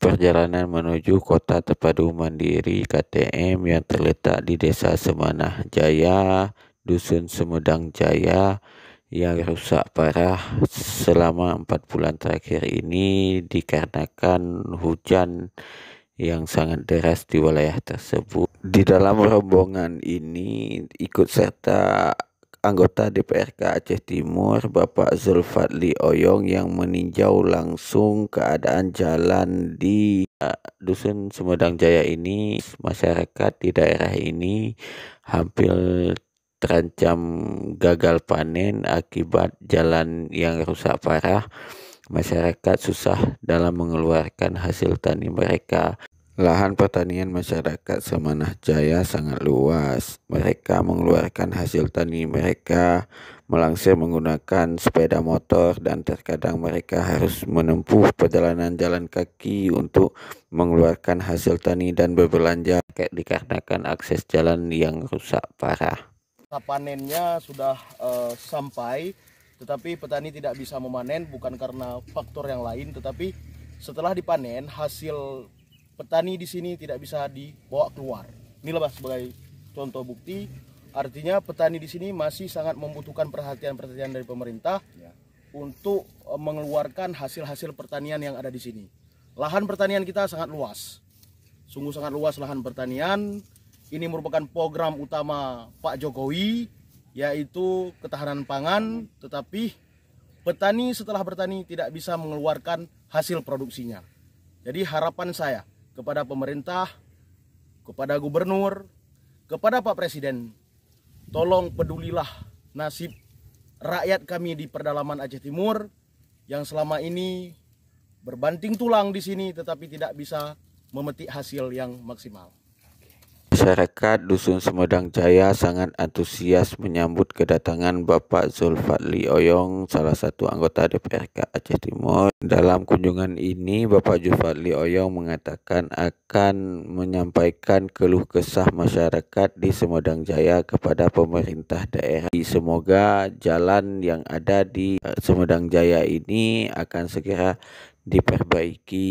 perjalanan menuju Kota Terpadu Mandiri (KTM) yang terletak di Desa Semanah Jaya, Dusun Sumedang Jaya, yang rusak parah selama 4 bulan terakhir ini dikarenakan hujan yang sangat deras di wilayah tersebut. Di dalam rombongan ini ikut serta anggota DPRK Aceh Timur, Bapak Zulfadli Oyong, yang meninjau langsung keadaan jalan di Dusun Sumedang Jaya ini. Masyarakat di daerah ini hampir terancam gagal panen akibat jalan yang rusak parah. Masyarakat susah dalam mengeluarkan hasil tani mereka. Lahan pertanian masyarakat Semanah Jaya sangat luas. Mereka mengeluarkan hasil tani mereka melangsir menggunakan sepeda motor, dan terkadang mereka harus menempuh perjalanan jalan kaki untuk mengeluarkan hasil tani dan berbelanja dikarenakan akses jalan yang rusak parah. Panennya sudah sampai, tetapi petani tidak bisa memanen bukan karena faktor yang lain, tetapi setelah dipanen hasil petani di sini tidak bisa dibawa keluar. Inilah sebagai contoh bukti, artinya petani di sini masih sangat membutuhkan perhatian dari pemerintah untuk mengeluarkan hasil-hasil pertanian yang ada di sini. Lahan pertanian kita sangat luas, sungguh sangat luas lahan pertanian. Ini merupakan program utama Pak Jokowi, yaitu ketahanan pangan, tetapi petani setelah bertani tidak bisa mengeluarkan hasil produksinya. Jadi harapan saya kepada pemerintah, kepada gubernur, kepada Pak Presiden, tolong pedulilah nasib rakyat kami di pedalaman Aceh Timur yang selama ini berbanting tulang di sini tetapi tidak bisa memetik hasil yang maksimal. Masyarakat Dusun Sumedang Jaya sangat antusias menyambut kedatangan Bapak Zulfadli Oyong, salah satu anggota DPRK Aceh Timur. Dalam kunjungan ini, Bapak Zulfadli Oyong mengatakan akan menyampaikan keluh kesah masyarakat di Sumedang Jaya kepada pemerintah daerah. Semoga jalan yang ada di Sumedang Jaya ini akan segera diperbaiki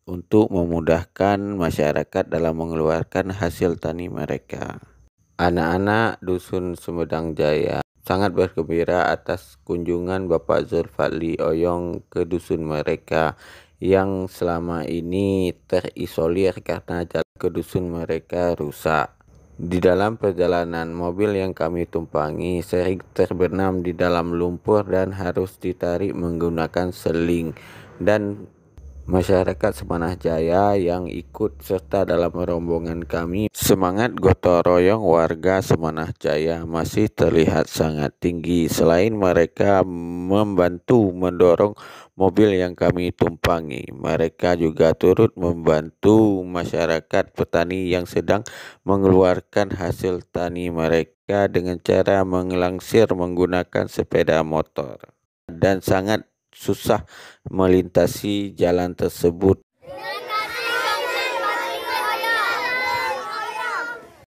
untuk memudahkan masyarakat dalam mengeluarkan hasil tani mereka. Anak-anak Dusun Sumedang Jaya sangat bergembira atas kunjungan Bapak Zulfadli Oyong ke dusun mereka yang selama ini terisolir karena jalan ke dusun mereka rusak. Di dalam perjalanan, mobil yang kami tumpangi sering terbenam di dalam lumpur dan harus ditarik menggunakan seling, dan masyarakat Semanah Jaya yang ikut serta dalam rombongan kami, semangat gotong royong warga Semanah Jaya masih terlihat sangat tinggi. Selain mereka membantu mendorong mobil yang kami tumpangi, mereka juga turut membantu masyarakat petani yang sedang mengeluarkan hasil tani mereka dengan cara mengelangsir menggunakan sepeda motor, dan sangat susah melintasi jalan tersebut